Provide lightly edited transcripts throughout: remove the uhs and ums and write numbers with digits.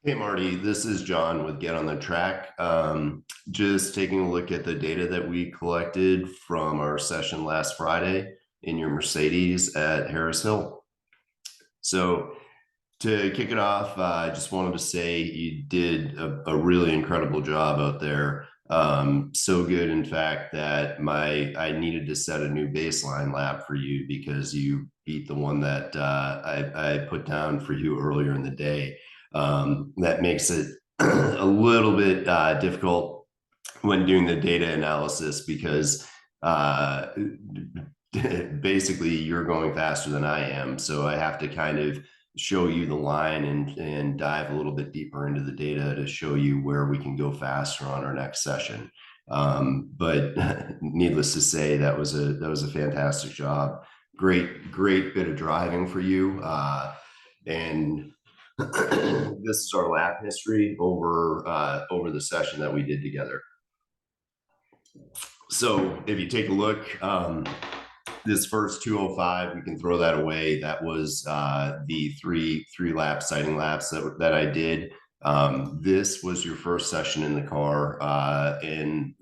Hey Marty, this is John with Get on the Track. Just taking a look at the data that we collected from our session last Friday in your Mercedes at Harris Hill. So to kick it off, I just wanted to say you did a really incredible job out there. So good, in fact, that I needed to set a new baseline lap for you because you beat the one that I put down for you earlier in the day. That makes it a little bit difficult when doing the data analysis because uh, basically you're going faster than I am. So I have to kind of show you the line and dive a little bit deeper into the data to show you where we can go faster on our next session. But needless to say, that was a fantastic job. Great bit of driving for you. And this is our lap history over the session that we did together. So if you take a look, this first 205, we can throw that away. That was the three lap sighting laps that I did. This was your first session in the car, and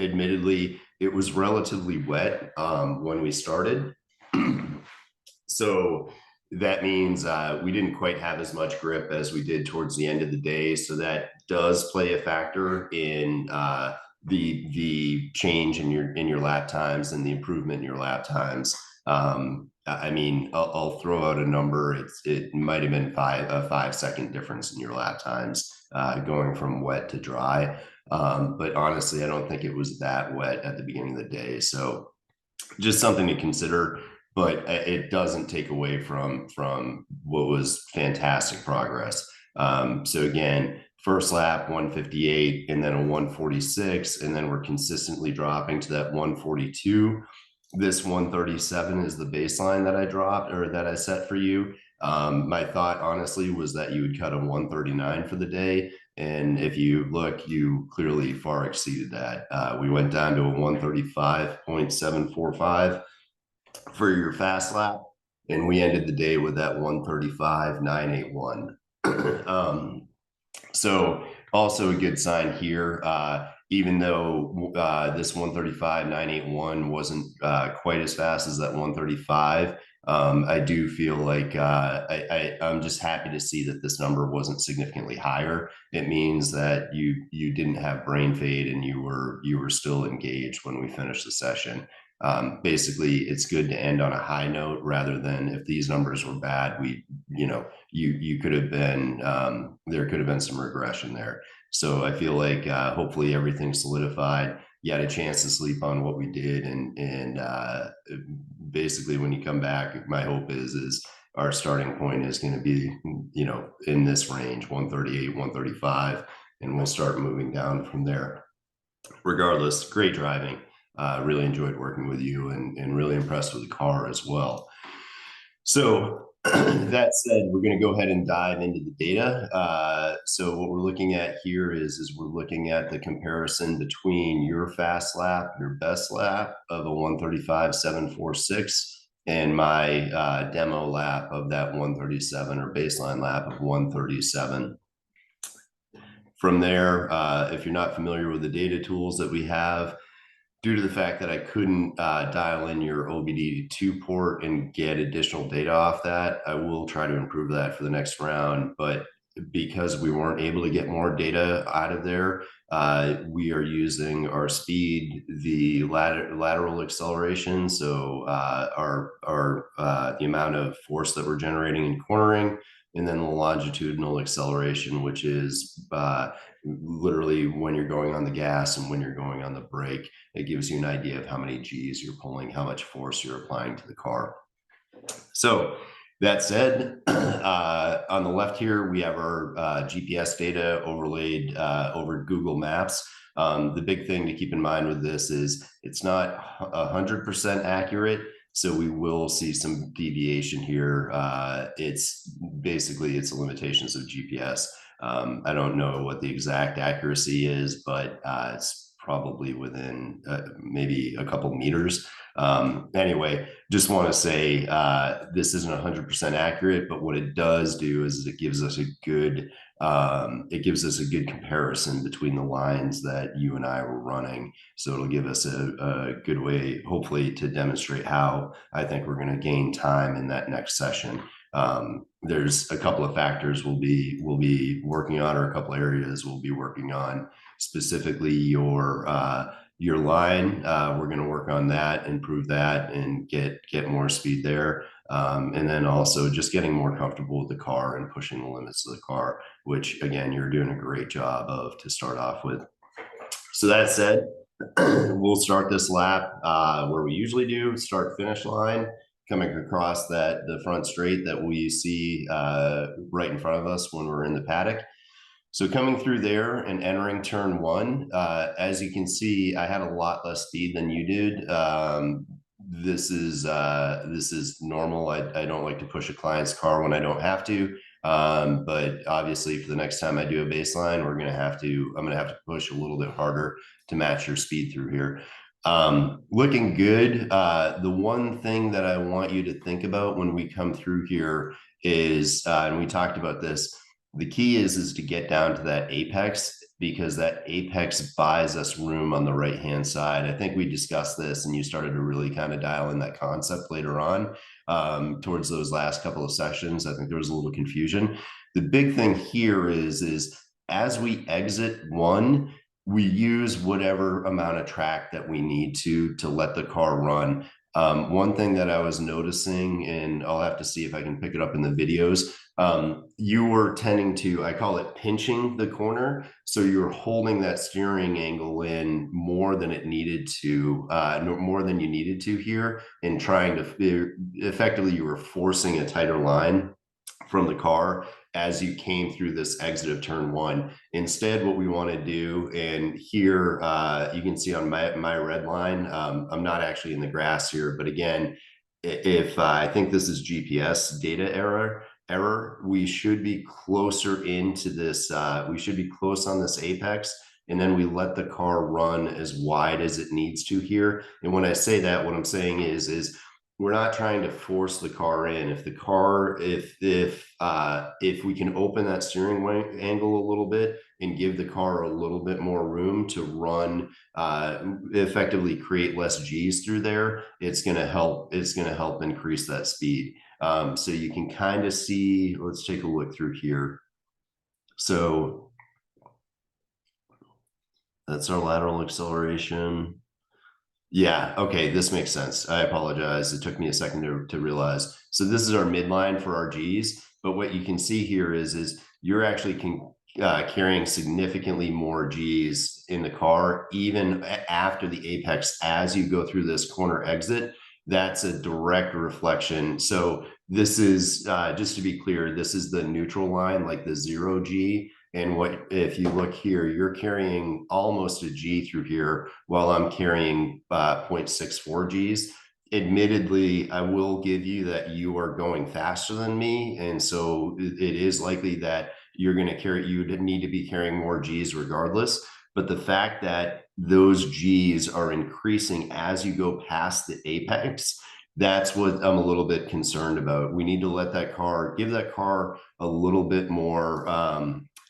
admittedly, it was relatively wet when we started. So that means we didn't quite have as much grip as we did towards the end of the day. So that does play a factor in the change in your lap times and the improvement in your lap times. I mean, I'll throw out a number. It might have been a 5 second difference in your lap times going from wet to dry. But honestly, I don't think it was that wet at the beginning of the day. So just something to consider, but it doesn't take away from what was fantastic progress. So again, first lap 158 and then a 146, and then we're consistently dropping to that 142. This 137 is the baseline that I dropped or that I set for you. My thought honestly was that you would cut a 139 for the day, and if you look, you clearly far exceeded that. We went down to a 135.745 for your fast lap, and we ended the day with that 135.981. So also a good sign here. Even though this 135.981 wasn't quite as fast as that 135, I do feel like I'm just happy to see that this number wasn't significantly higher. It means that you didn't have brain fade and you were still engaged when we finished the session. Basically, it's good to end on a high note rather than if these numbers were bad, you could have been there could have been some regression there. So I feel like hopefully everything's solidified. You had a chance to sleep on what we did, and basically when you come back, my hope is our starting point is going to be in this range 138, 135, and we'll start moving down from there. Regardless, great driving. Really enjoyed working with you and really impressed with the car as well. So that said, we're going to go ahead and dive into the data. So what we're looking at here is we're looking at the comparison between your fast lap, your best lap of a 135.746, and my demo lap of that 137 or baseline lap of 137. From there, if you're not familiar with the data tools that we have, due to the fact that I couldn't dial in your OBD2 port and get additional data off that, I will try to improve that for the next round. But because we weren't able to get more data out of there, we are using our speed, the lateral acceleration, so the amount of force that we're generating in cornering, and then the longitudinal acceleration, which is literally when you're going on the gas and when you're going on the brake. It gives you an idea of how many G's you're pulling, how much force you're applying to the car. So that said, on the left here, we have our GPS data overlaid over Google Maps. The big thing to keep in mind with this is it's not 100% accurate. So we will see some deviation here. It's the limitations of GPS. I don't know what the exact accuracy is, but it's probably within maybe a couple meters. Anyway, just want to say this isn't 100% accurate, but what it does do is it gives us a good comparison between the lines that you and I were running. So it'll give us a good way, hopefully, to demonstrate how I think we're going to gain time in that next session. There's a couple of factors we'll be working on, or a couple of areas we'll be working on, specifically your line. We're going to work on that, improve that, and get more speed there. And then also just getting more comfortable with the car and pushing the limits of the car, which again, you're doing a great job of to start off with. So that said, we'll start this lap where we usually do, start finish line, coming across the front straight that we see right in front of us when we're in the paddock. So coming through there and entering turn one, as you can see, I had a lot less speed than you did. This is normal. I don't like to push a client's car when I don't have to. But obviously for the next time I do a baseline, I'm gonna have to push a little bit harder to match your speed through here. Looking good. The one thing that I want you to think about when we come through here is, and we talked about this, the key is to get down to that apex, because that apex buys us room on the right hand side. I think we discussed this and you started to really kind of dial in that concept later on towards those last couple of sessions. I think there was a little confusion. The big thing here is as we exit one, we use whatever amount of track that we need to let the car run. One thing that I was noticing, and I'll have to see if I can pick it up in the videos, you were tending to, I call it pinching the corner. So you're holding that steering angle in more than it needed to, more than you needed to here, and trying to, effectively, you were forcing a tighter line from the car as you came through this exit of turn one. Instead, what we want to do, and here you can see on my red line, I'm not actually in the grass here, but again, if I think this is GPS data error, we should be closer into this, we should be close on this apex, and then we let the car run as wide as it needs to here. And when I say that, what I'm saying is we're not trying to force the car in. If the car, if we can open that steering angle a little bit and give the car a little bit more room to run, effectively create less G's through there, it's going to help increase that speed. So you can kind of see, let's take a look through here. So that's our lateral acceleration. Yeah, okay, this makes sense. I apologize. It took me a second to realize. So this is our midline for our Gs, but what you can see here is you're actually carrying significantly more Gs in the car, even after the apex, as you go through this corner exit. That's a direct reflection. So this is, just to be clear, this is the neutral line, like the 0G. And what, if you look here, you're carrying almost a G through here, while I'm carrying 0.64 Gs. Admittedly, I will give you that you are going faster than me. And so it is likely that you would need to be carrying more Gs regardless. But the fact that those Gs are increasing as you go past the apex, that's what I'm a little bit concerned about. We need to let that car, give that car a little bit more,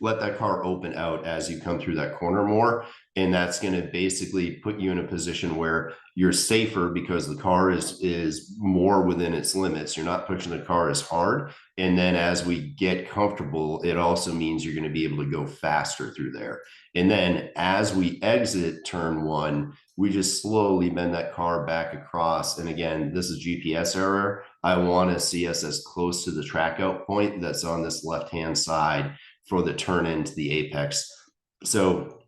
let that car open out as you come through that corner more. And that's going to basically put you in a position where you're safer, because the car is more within its limits. You're not pushing the car as hard. And then as we get comfortable, it also means you're going to be able to go faster through there. And then as we exit turn one, we just slowly bend that car back across. And again, this is GPS error. I want to see us as close to the track out point that's on this left-hand side for the turn into the apex. So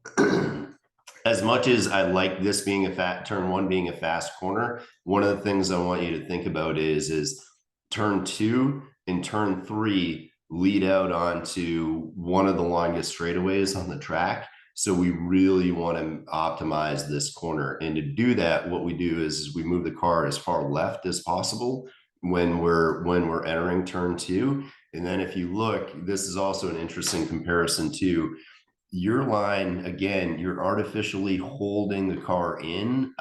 as much as I like this being turn one being a fast corner, one of the things I want you to think about is turn two and turn three lead out onto one of the longest straightaways on the track. So we really want to optimize this corner. And to do that, what we do is we move the car as far left as possible when we're entering turn two. And then if you look, this is also an interesting comparison too. your line, again, you're artificially holding the car in.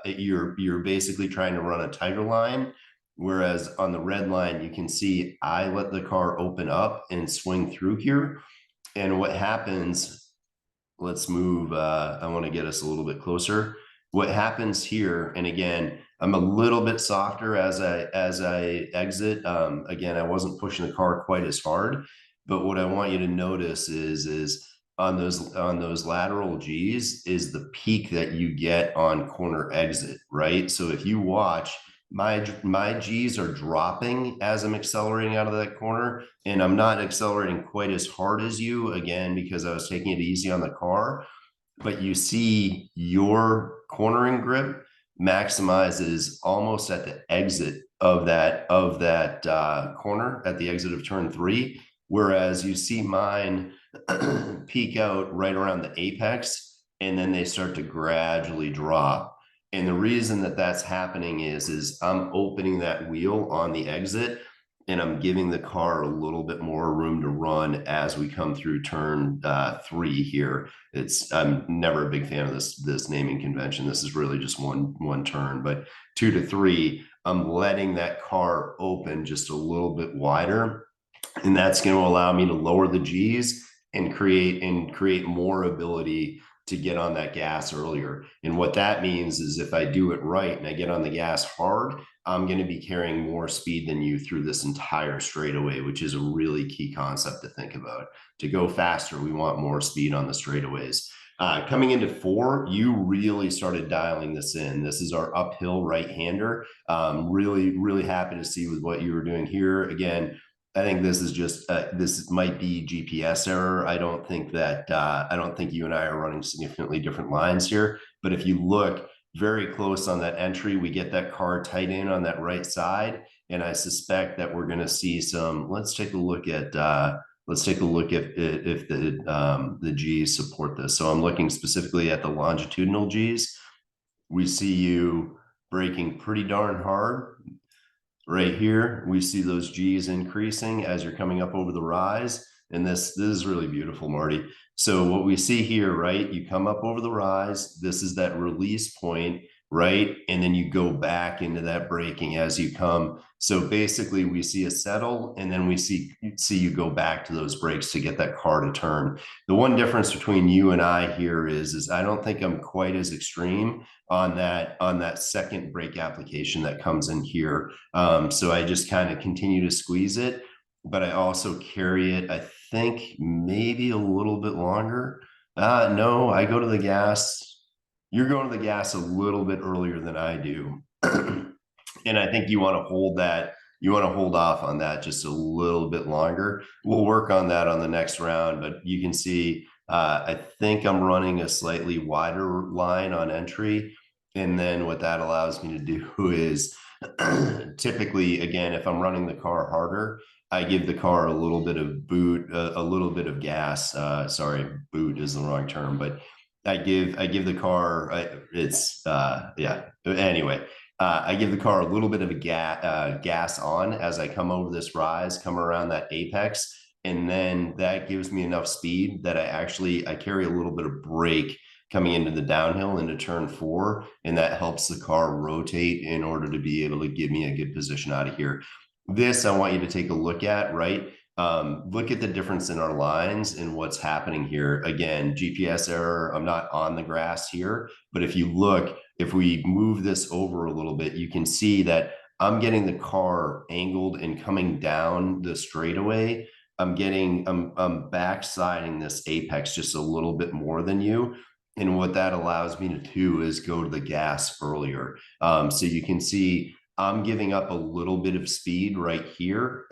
You're basically trying to run a tighter line. Whereas on the red line, you can see I let the car open up and swing through here. And what happens, let's move, I want to get us a little bit closer. What happens here, and again, I'm a little bit softer as I exit. Again, I wasn't pushing the car quite as hard, but what I want you to notice is on those lateral G's is the peak that you get on corner exit, right? So if you watch, my G's are dropping as I'm accelerating out of that corner, and I'm not accelerating quite as hard as you, again, because I was taking it easy on the car. But you see your cornering grip maximizes almost at the exit of that corner, at the exit of turn 3, whereas you see mine peak out right around the apex, and then they start to gradually drop. And the reason that that's happening is I'm opening that wheel on the exit, and I'm giving the car a little bit more room to run as we come through turn 3 here. I'm never a big fan of this naming convention. This is really just one turn, but 2 to 3, I'm letting that car open just a little bit wider, and that's going to allow me to lower the G's and create more ability to get on that gas earlier. And what that means is if I do it right and I get on the gas hard, I'm going to be carrying more speed than you through this entire straightaway, which is a really key concept to think about. To go faster, we want more speed on the straightaways. Coming into 4, you really started dialing this in. This is our uphill right-hander. Really, really happy to see with what you were doing here. Again, I think this is just this might be GPS error. I don't think you and I are running significantly different lines here. But if you look very close on that entry, we get that car tight in on that right side, and I suspect that we're going to see some. Let's take a look at if the G's support this. So I'm looking specifically at the longitudinal G's. We see you braking pretty darn hard. Right here, we see those G's increasing as you're coming up over the rise. And this is really beautiful, Marty. So what we see here, right, you come up over the rise. This is that release point, right? And then you go back into that braking as you come. So basically we see a settle, and then we see you go back to those brakes to get that car to turn. The one difference between you and I here is I don't think I'm quite as extreme on that second brake application that comes in here. So I just kind of continue to squeeze it, but I also carry it, I think, maybe a little bit longer. No, I go to the gas. You're going to the gas a little bit earlier than I do. And I think you want to hold that. You want to hold off on that just a little bit longer. We'll work on that on the next round, but you can see, I think I'm running a slightly wider line on entry. And then what that allows me to do is typically, again, if I'm running the car harder, I give the car a little bit of boot, a little bit of gas. Sorry, boot is the wrong term, but I give the car, yeah. Anyway, I give the car a little bit of a gas on as I come over this rise, come around that apex, and then that gives me enough speed that I carry a little bit of brake coming into the downhill into turn 4, and that helps the car rotate in order to be able to give me a good position out of here. This I want you to take a look at, right? Look at the difference in our lines and what's happening here. Again, GPS error, I'm not on the grass here, but if you look, if we move this over a little bit, you can see that I'm getting the car angled and coming down the straightaway. I'm backsiding this apex just a little bit more than you. And what that allows me to do is go to the gas earlier. So you can see I'm giving up a little bit of speed right here.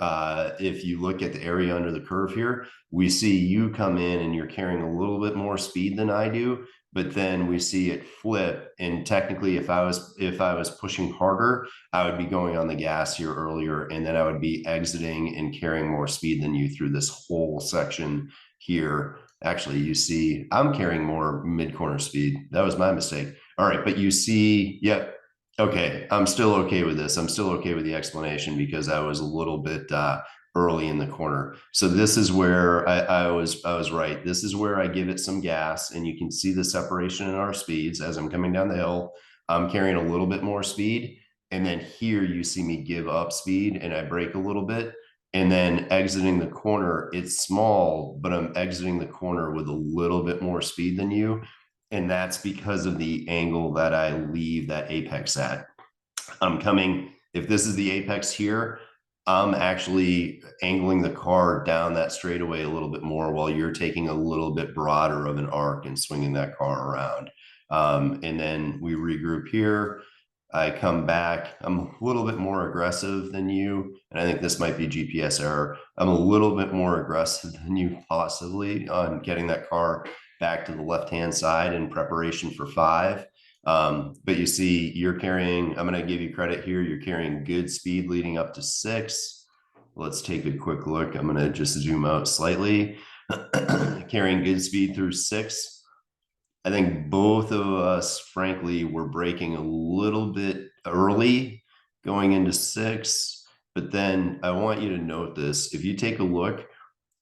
If you look at the area under the curve here, we see you come in and you're carrying a little bit more speed than I do, but then we see it flip. And technically, if I was pushing harder, I would be going on the gas here earlier, and then I would be exiting and carrying more speed than you through this whole section here. Actually, you see I'm carrying more mid-corner speed. That was my mistake. All right, but you see, yep. Okay, I'm still okay with this. I'm still okay with the explanation because I was a little bit early in the corner. So this is where I was right. This is where I give it some gas, and you can see the separation in our speeds as I'm coming down the hill. I'm carrying a little bit more speed, and then here you see me give up speed and I brake a little bit. And then exiting the corner, it's small, but I'm exiting the corner with a little bit more speed than you. And that's because of the angle that I leave that apex at. I'm coming, if this is the apex here, I'm actually angling the car down that straightaway a little bit more while you're taking a little bit broader of an arc and swinging that car around. And then we regroup here. I come back. I'm a little bit more aggressive than you. And I think this might be GPS error. I'm a little bit more aggressive than you possibly on getting that car back to the left-hand side in preparation for 5. But you see, you're carrying, I'm going to give you credit here. You're carrying good speed leading up to 6. Let's take a quick look. I'm going to just zoom out slightly. Carrying good speed through 6. I think both of us, frankly, were braking a little bit early going into 6. But then I want you to note this. If you take a look,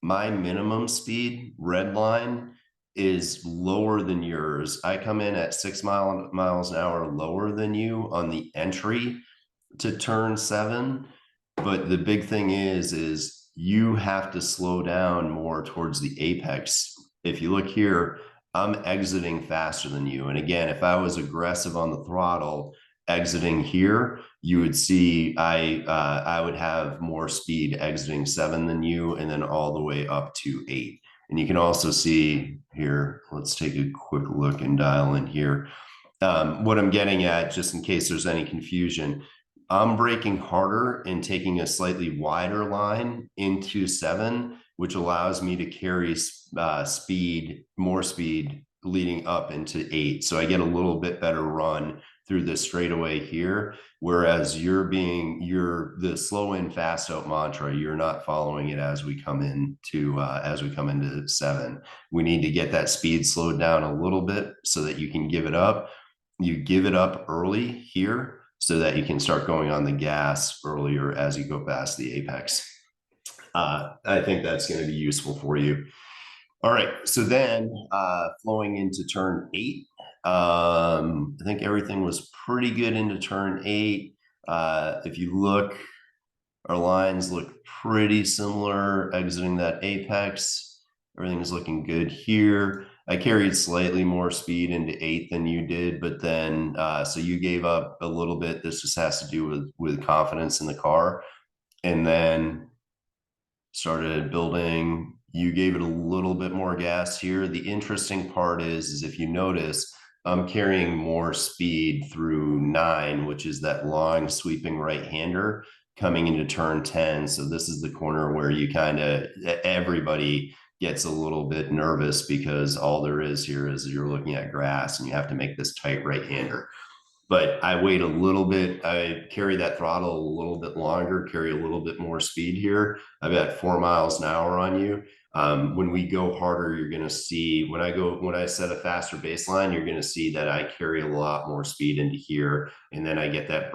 my minimum speed, red line, is lower than yours. I come in at 6 miles an hour lower than you on the entry to turn 7. But the big thing is you have to slow down more towards the apex. If you look here, I'm exiting faster than you. And again, if I was aggressive on the throttle exiting here, you would see I would have more speed exiting 7 than you, and then all the way up to 8. And you can also see here, let's take a quick look and dial in here. What I'm getting at, just in case there's any confusion, I'm braking harder and taking a slightly wider line into 7, which allows me to carry more speed leading up into 8. So I get a little bit better run through the straightaway here. Whereas you're the slow in, fast out mantra, you're not following it as we come into 7. We need to get that speed slowed down a little bit so that you can give it up. You give it up early here so that you can start going on the gas earlier as you go past the apex. I think that's going to be useful for you. All right, so then flowing into turn 8, I think everything was pretty good into turn 8. If you look, our lines look pretty similar exiting that apex. Everything's looking good here. I carried slightly more speed into 8 than you did, but then so you gave up a little bit. This just has to do with confidence in the car. And then started building. You gave it a little bit more gas here. The interesting part is if you notice, I'm carrying more speed through 9, which is that long sweeping right-hander coming into turn 10. So this is the corner where you everybody gets a little bit nervous because all there is here is you're looking at grass and you have to make this tight right-hander. But I wait a little bit. I carry that throttle a little bit longer, carry a little bit more speed here. I've got 4 miles an hour on you. When we go harder, you're going to see when I set a faster baseline, you're going to see that I carry a lot more speed into here. And then I get that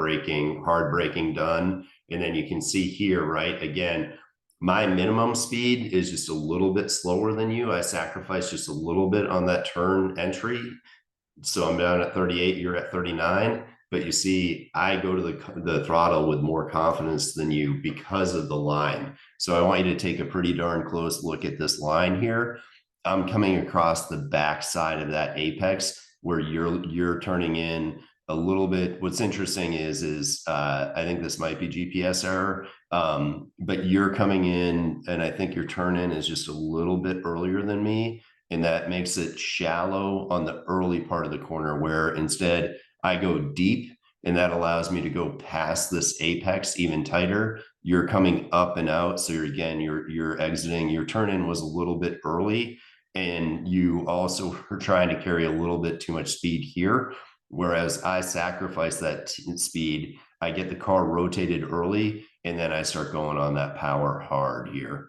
hard braking done. And then you can see here, right? Again, my minimum speed is just a little bit slower than you. I sacrifice just a little bit on that turn entry. So I'm down at 38, you're at 39, but you see, I go to the throttle with more confidence than you because of the line. So I want you to take a pretty darn close look at this line here. I'm coming across the back side of that apex where you're turning in a little bit. What's interesting is I think this might be GPS error, but you're coming in, and I think your turn in is just a little bit earlier than me. And that makes it shallow on the early part of the corner, where instead I go deep, and that allows me to go past this apex even tighter. You're coming up and out. So you're exiting. Your turn in was a little bit early, and you also are trying to carry a little bit too much speed here. Whereas I sacrifice that speed, I get the car rotated early, and then I start going on that power hard here.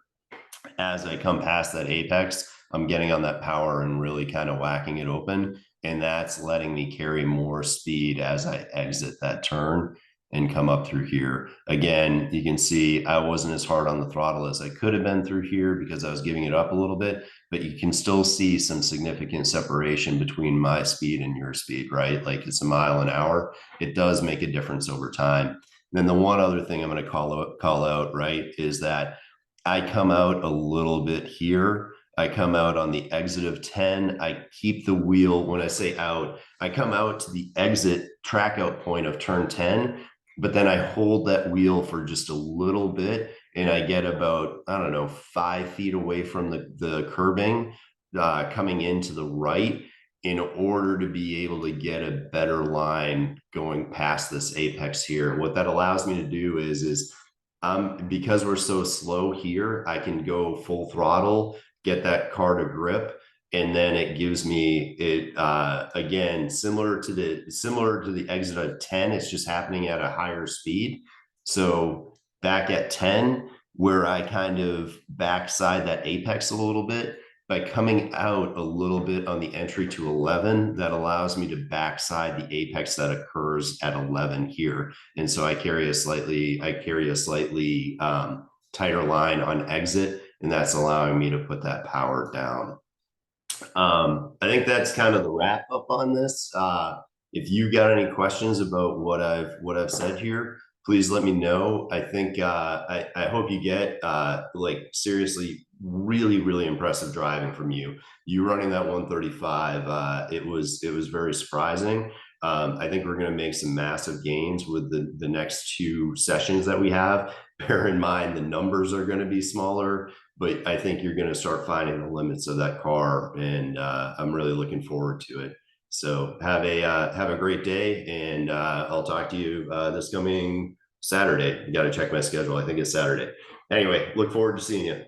As I come past that apex, I'm getting on that power and really kind of whacking it open. And that's letting me carry more speed as I exit that turn. and come up through here. Again, you can see I wasn't as hard on the throttle as I could have been through here because I was giving it up a little bit, but you can still see some significant separation between my speed and your speed, right? Like it's a mile an hour. It does make a difference over time. Then the one other thing I'm going to call out, right, is that I come out a little bit here. I come out on the exit of 10. I keep the wheel. When I say out, I come out to the exit track out point of turn 10, but then I hold that wheel for just a little bit and I get about, I don't know, 5 feet away from the curbing coming into the right in order to be able to get a better line going past this apex here. What that allows me to do is because we're so slow here, I can go full throttle, get that car to grip, and then it gives me it again similar to the exit of 10. It's just happening at a higher speed. So back at 10, where I kind of backside that apex a little bit by coming out a little bit on the entry to 11, that allows me to backside the apex that occurs at 11 here. And so I carry a slightly tighter line on exit, and that's allowing me to put that power down. I think that's kind of the wrap up on this. If you got any questions about what I've said here, please let me know. I think I hope you get like seriously really impressive driving from you. You running that 135, it was very surprising. I think we're going to make some massive gains with the next 2 sessions that we have. Bear in mind the numbers are going to be smaller, but I think you're going to start finding the limits of that car, and I'm really looking forward to it. So have a great day, and I'll talk to you this coming Saturday. You got to check my schedule. I think it's Saturday. Anyway, look forward to seeing you.